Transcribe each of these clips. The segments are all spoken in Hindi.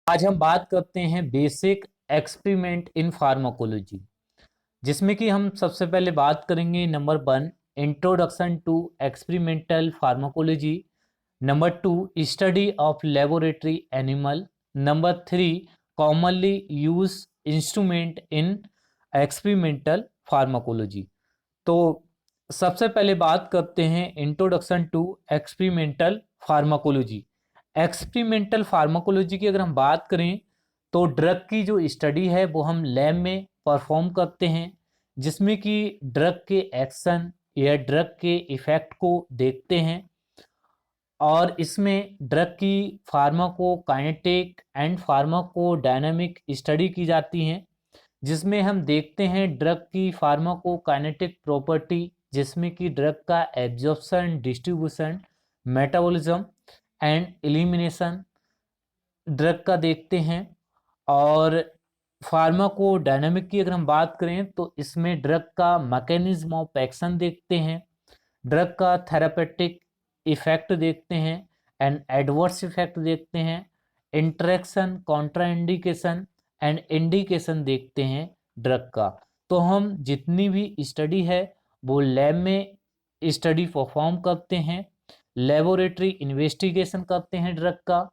आज हम बात करते हैं बेसिक एक्सपेरिमेंट इन फार्माकोलॉजी, जिसमें कि हम सबसे पहले बात करेंगे number 1 introduction to experimental pharmacology, number 2 study of laboratory animal, number 3 commonly use instrument in experimental pharmacology. तो सबसे पहले बात करते हैं introduction to experimental pharmacology. Experimental pharmacology की अगर हम बात करें तो ड्रग की जो स्टडी है वो हम लैब में परफॉर्म करते हैं, जिसमें कि ड्रग के एक्शन या ड्रग के इफ़ेक्ट को देखते हैं। और इसमें ड्रग की फार्माकोकाइनेटिक एंड फार्माकोडायनामिक स्टडी की जाती हैं, जिसमें हम देखते हैं ड्रग की फार्माकोकाइनेटिक प्रॉपर्टी, जिसमें कि ड्रग का absorption, distribution, metabolism and elimination drug का देखते हैं। और फार्माकोडायनामिक की अगर हम बात करें तो इसमें ड्रग का मैकेनिज्म ऑफ एक्शन देखते हैं, ड्रग का थेरापेटिक इफेक्ट देखते हैं एंड एडवर्स इफेक्ट देखते हैं, इंटरेक्शन, कॉन्ट्राइंडिकेशन एंड इंडिकेशन देखते हैं ड्रग का। तो हम जितनी भी स्टडी है वो लैब में स्टडी परफॉर्म करते हैं, लेबोरेटरी इन्वेस्टिगेशन करते हैं ड्रग का।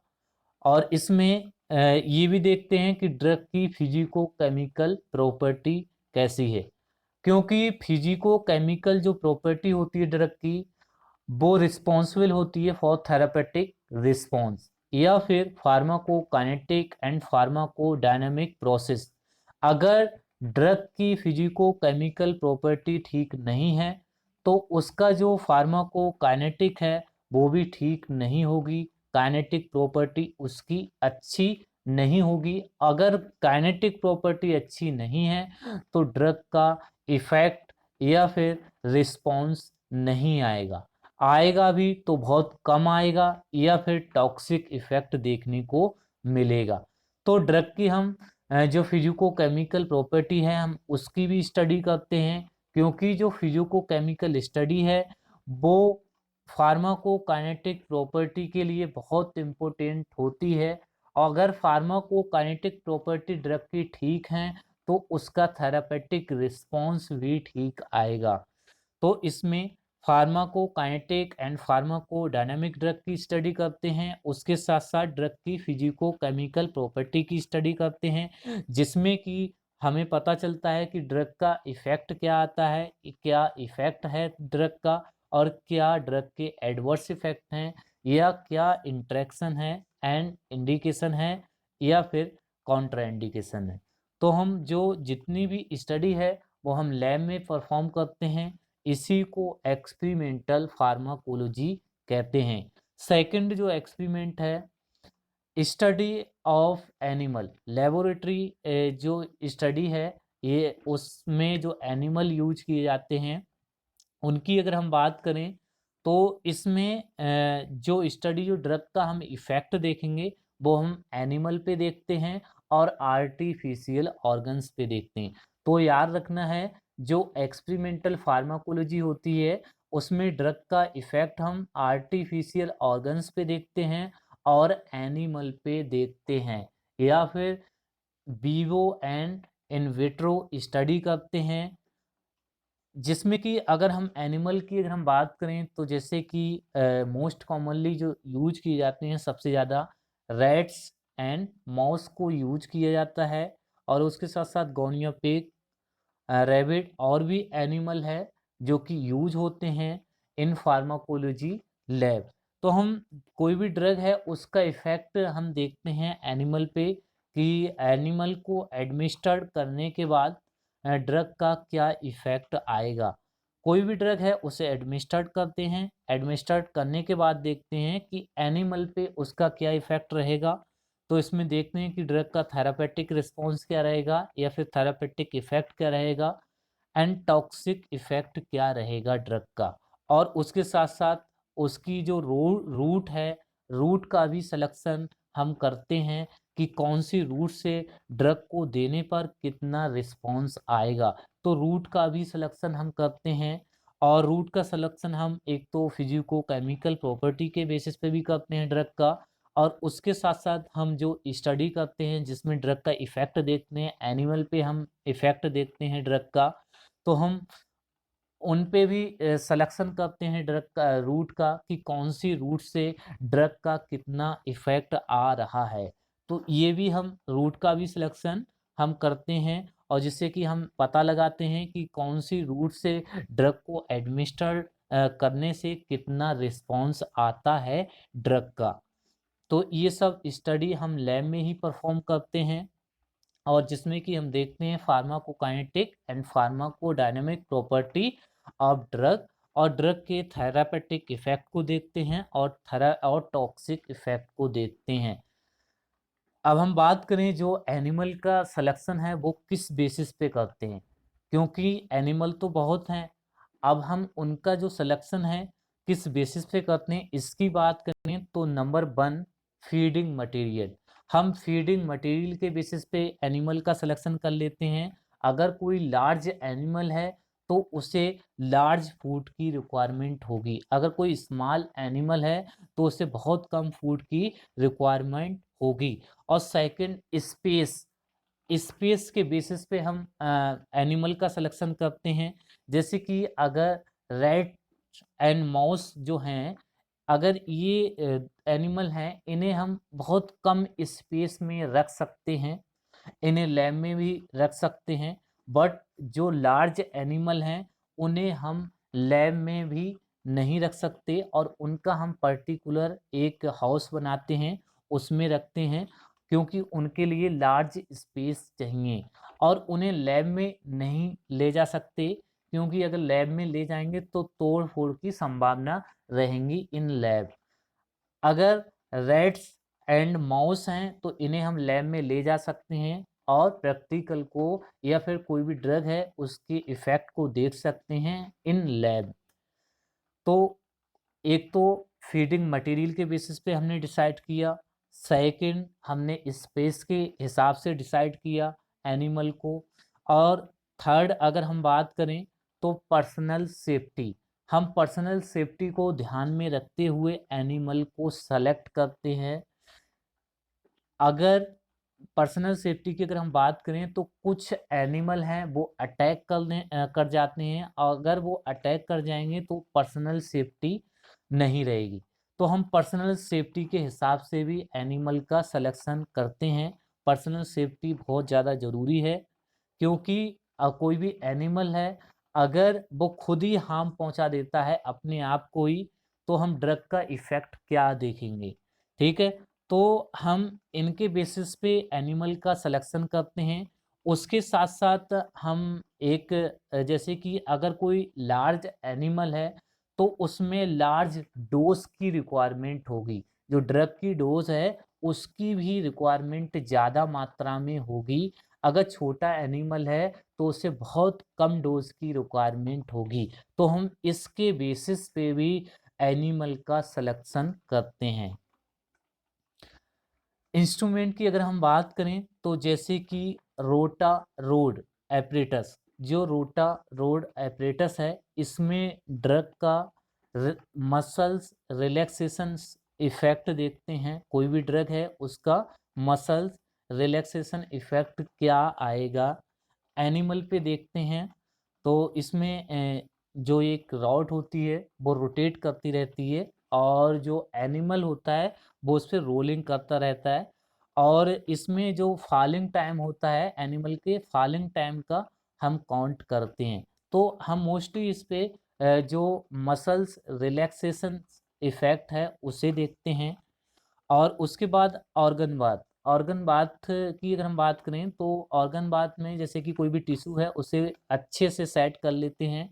और इसमें ये भी देखते हैं कि ड्रग की फिजिको केमिकल प्रॉपर्टी कैसी है, क्योंकि फिजिको केमिकल जो प्रॉपर्टी होती है ड्रग की वो रिस्पॉन्सिबल होती है फॉर थेरापेटिक रिस्पॉन्स या फिर फार्माकोकाइनेटिक एंड फार्माकोडायनामिक प्रोसेस। अगर ड्रग की फिजिको केमिकल प्रॉपर्टी ठीक नहीं है तो उसका जो फार्माकोकाइनेटिक है वो भी ठीक नहीं होगी, काइनेटिक प्रॉपर्टी उसकी अच्छी नहीं होगी। अगर काइनेटिक प्रॉपर्टी अच्छी नहीं है तो ड्रग का इफेक्ट या फिर रिस्पॉन्स नहीं आएगा, आएगा भी तो बहुत कम आएगा या फिर टॉक्सिक इफेक्ट देखने को मिलेगा। तो ड्रग की हम जो फिजिको केमिकल प्रॉपर्टी है हम उसकी भी स्टडी करते हैं, क्योंकि जो फिजिको केमिकल स्टडी है वो फार्माकोकाइनेटिक प्रॉपर्टी के लिए बहुत इम्पोर्टेंट होती है। अगर फार्माकोकाइनेटिक प्रॉपर्टी ड्रग की ठीक हैं तो उसका थेरापेटिक रिस्पॉन्स भी ठीक आएगा। तो इसमें फार्माकोकाइनेटिक एंड फार्माकोडायनामिक ड्रग की स्टडी करते हैं, उसके साथ साथ ड्रग की फिजिको केमिकल प्रॉपर्टी की स्टडी करते हैं, जिसमें कि हमें पता चलता है कि ड्रग का इफेक्ट क्या आता है, क्या इफेक्ट है ड्रग का, और क्या ड्रग के एडवर्स इफेक्ट हैं, या क्या इंट्रैक्शन है एंड इंडिकेशन है या फिर कॉन्ट्रा इंडिकेशन है। तो हम जो जितनी भी स्टडी है वो हम लैब में परफॉर्म करते हैं, इसी को एक्सपेरिमेंटल फार्माकोलॉजी कहते हैं। सेकंड जो एक्सपेरिमेंट है स्टडी ऑफ एनिमल, लेबोरेटरी जो स्टडी है ये उसमें जो एनिमल यूज किए जाते हैं उनकी अगर हम बात करें तो इसमें जो स्टडी जो ड्रग का हम इफेक्ट देखेंगे वो हम एनिमल पे देखते हैं और आर्टिफिशियल ऑर्गन्स पे देखते हैं। तो याद रखना है जो एक्सपेरिमेंटल फार्माकोलॉजी होती है उसमें ड्रग का इफेक्ट हम आर्टिफिशियल ऑर्गन्स पे देखते हैं और एनिमल पे देखते हैं, या फिर Vivo and in vitro study करते हैं। जिसमें कि अगर हम एनिमल की अगर हम बात करें तो जैसे कि मोस्ट कॉमनली जो यूज किए जाते हैं सबसे ज़्यादा रैट्स एंड माउस को यूज किया जाता है, और उसके साथ साथ गोनिया पिग, रैबिट और भी एनिमल है जो कि यूज होते हैं इन फार्माकोलॉजी लैब। तो हम कोई भी ड्रग है उसका इफेक्ट हम देखते हैं एनिमल पे कि एनिमल को एडमिनिस्टर करने के बाद ड्रग का क्या इफेक्ट आएगा। कोई भी ड्रग है उसे एडमिनिस्टर्ड करते हैं, एडमिनिस्टर्ड करने के बाद देखते हैं कि एनिमल पे उसका क्या इफेक्ट रहेगा। तो इसमें देखते हैं कि ड्रग का थेरापेटिक रिस्पॉन्स क्या रहेगा या फिर थेरापेटिक इफेक्ट क्या रहेगा एंड टॉक्सिक इफेक्ट क्या रहेगा ड्रग का। और उसके साथ साथ उसकी जो रूट है, रूट का भी सिलेक्शन हम करते हैं कि कौन सी रूट से ड्रग को देने पर कितना रिस्पॉन्स आएगा। तो रूट का भी सिलेक्शन हम करते हैं, और रूट का सिलेक्शन हम एक तो फिजिको केमिकल प्रॉपर्टी के बेसिस पे भी करते हैं ड्रग का, और उसके साथ-साथ हम जो स्टडी करते हैं जिसमें ड्रग का इफ़ेक्ट देखते हैं, एनिमल पे हम इफ़ेक्ट देखते हैं ड्रग का, तो हम उन पे भी सिलेक्शन करते हैं ड्रग का रूट का कि कौन-सी रूट से ड्रग का कितना इफ़ेक्ट आ रहा है। तो ये भी हम रूट का भी सिलेक्शन हम करते हैं और जिससे कि हम पता लगाते हैं कि कौन-सी रूट से ड्रग को एडमिनिस्टर करने से कितना रिस्पॉन्स आता है ड्रग का। तो ये सब स्टडी हम लैब में ही परफ़ॉर्म करते हैं और जिसमें कि हम देखते हैं pharmacokinetic and pharmacodynamic property of drug और ड्रग के थेरापेटिक इफ़ेक्ट को देखते हैं और टॉक्सिक इफ़ेक्ट को देखते हैं। अब हम बात करें जो एनिमल का सिलेक्शन है वो किस बेसिस पे करते हैं, क्योंकि एनिमल तो बहुत हैं। अब हम उनका जो सिलेक्शन है किस बेसिस पे करते हैं इसकी बात करें तो नंबर 1 फीडिंग मटेरियल। हम फीडिंग मटेरियल के बेसिस पे एनिमल का सिलेक्शन कर लेते हैं। अगर कोई लार्ज एनिमल है तो उसे लार्ज फूड की रिक्वायरमेंट होगी। अगर कोई स्मॉल एनिमल है तो उसे बहुत कम फूड की रिक्वायरमेंट होगी। और सेकंड स्पेस, स्पेस के बेसिस पे हम एनिमल का सिलेक्शन करते हैं। जैसे कि अगर रैट एंड माउस जो हैं, अगर ये एनिमल हैं, इन्हें हम बहुत कम स्पेस में रख सकते हैं, इन्हें लैब में भी रख सकते हैं। बट जो लार्ज एनिमल हैं, उन्हें हम लैब में भी नहीं रख सकते और उनका हम पर्टिकुलर एक हाउस बनाते हैं, उसमें रखते हैं क्योंकि उनके लिए लार्ज स्पेस चाहिए और उन्हें लैब में नहीं ले जा सकते क्योंकि अगर लैब में ले जाएँगे तो तोड़-फोड़ की संभावना रहेंगी इन लैब। अगर रैट्स एंड माउस हैं तो इन्हें हम लैब में ले जा सकते हैं और प्रैक्टिकल को या फिर कोई भी ड्रग है उसके इफ़ेक्ट को देख सकते हैं इन लैब। तो एक तो फीडिंग मटेरियल के बेसिस पे हमने डिसाइड किया, सेकंड हमने स्पेस के हिसाब से डिसाइड किया एनिमल को और थर्ड अगर हम बात करें तो पर्सनल सेफ्टी। हम पर्सनल सेफ्टी को ध्यान में रखते हुए एनिमल को सेलेक्ट करते हैं। अगर पर्सनल सेफ्टी की अगर हम बात करें तो कुछ एनिमल हैं वो अटैक कर जाते हैं और अगर वो अटैक कर जाएँगे तो पर्सनल सेफ्टी नहीं रहेगी। तो हम पर्सनल सेफ्टी के हिसाब से भी एनिमल का सिलेक्शन करते हैं। पर्सनल सेफ्टी बहुत ज़्यादा ज़रूरी है क्योंकि कोई भी एनिमल है अगर वो खुद ही हार्म पहुँचा देता है अपने आप को ही, तो हम ड्रग का इफ़ेक्ट क्या देखेंगे, ठीक है? तो हम इनके बेसिस पे एनिमल का सिलेक्शन करते हैं। उसके साथ-साथ हम एक जैसे कि अगर कोई लार्ज एनिमल है, तो उसमें लार्ज डोज़ की रिक्वायरमेंट होगी। जो ड्रग की डोज़ है, उसकी भी रिक्वायरमेंट ज़्यादा मात्रा में होगी। अगर छोटा एनिमल है, तो उसे बहुत कम डोज़ की रिक्वायरमेंट होगी। तो हम इसके बेसिस पे भी एनिमल का सिलेक्शन करते हैं। इंस्ट्रूमेंट की अगर हम बात करें तो जैसे कि रोटा रोड एपरेटस, जो रोटा रोड एपरेटस है इसमें ड्रग का मसल्स रिलैक्सेशन इफेक्ट देखते हैं। कोई भी ड्रग है उसका मसल्स रिलैक्सेशन इफेक्ट क्या आएगा एनिमल पे देखते हैं। तो इसमें जो एक रॉड होती है वो रोटेट करती रहती है और जो एनिमल होता है वो उस पे रोलिंग करता रहता है और इसमें जो फॉलिंग टाइम होता है एनिमल के फॉलिंग टाइम का हम काउंट करते हैं। तो हम मोस्टली इस पे जो मसल्स रिलैक्सेशन इफ़ेक्ट है उसे देखते हैं। और उसके बाद ऑर्गन बाथ। ऑर्गन बाथ की अगर हम बात करें तो ऑर्गन बाथ में जैसे कि कोई भी टिश्यू है उसे अच्छे से सेट कर लेते हैं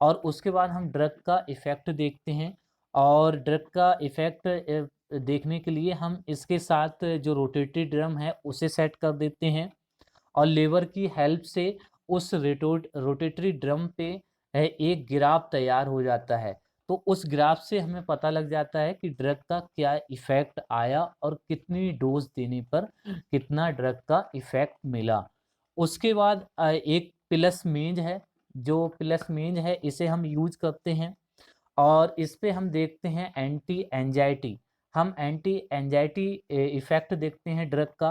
और उसके बाद हम ड्रग का इफ़ेक्ट देखते हैं और ड्रग का इफ़ेक्ट देखने के लिए हम इसके साथ जो रोटेटरी ड्रम है उसे सेट कर देते हैं और लेवर की हेल्प से उस रोटेटरी ड्रम पे एक ग्राफ तैयार हो जाता है। तो उस ग्राफ से हमें पता लग जाता है कि ड्रग का क्या इफ़ेक्ट आया और कितनी डोज़ देने पर कितना ड्रग का इफ़ेक्ट मिला। उसके बाद एक प्लस मेज है, जो प्लस मेज है इसे हम यूज़ करते हैं और इस पे हम देखते हैं एंटी एंजाइटी। हम एंटी एंजाइटी इफेक्ट देखते हैं ड्रग का।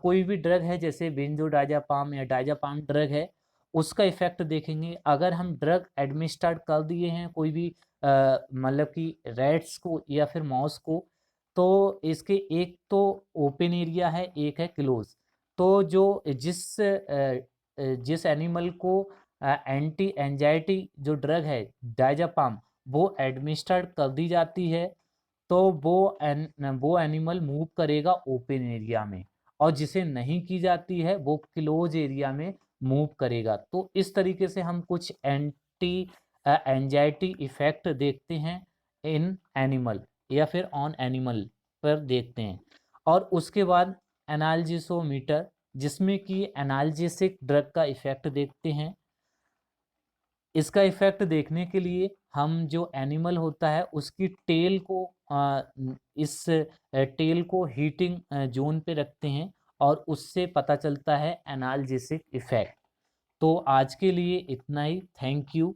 कोई भी ड्रग है जैसे बेंजोडाज़ापाम या डाज़ापाम ड्रग है, उसका इफेक्ट देखेंगे। अगर हम ड्रग एडमिनिस्ट्रेट कर दिए हैं कोई भी मतलब कि रैट्स को या फिर माउस को, तो इसके एक तो ओपन एरिया है, एक है क्लोज। तो जो जिस एनिमल को एंटी एंजाइटी जो ड्रग है डायजापाम वो एडमिनिस्ट्रेट कर दी जाती है, तो वो एनिमल मूव करेगा ओपन एरिया में, और जिसे नहीं की जाती है वो क्लोज एरिया में मूव करेगा। तो इस तरीके से हम कुछ एंटी एंजाइटी इफेक्ट देखते हैं इन एनिमल या फिर ऑन एनिमल पर देखते हैं। और उसके बाद एनाल्जेसोमीटर, जिसमें कि एनाल्जेसिक ड्रग का इफेक्ट देखते हैं। इसका इफेक्ट देखने के लिए हम जो एनिमल होता है उसकी टेल को इस टेल को हीटिंग जोन पे रखते हैं, और उससे पता चलता है एनाल्जेसिक इफेक्ट। तो आज के लिए इतना ही। Thank you.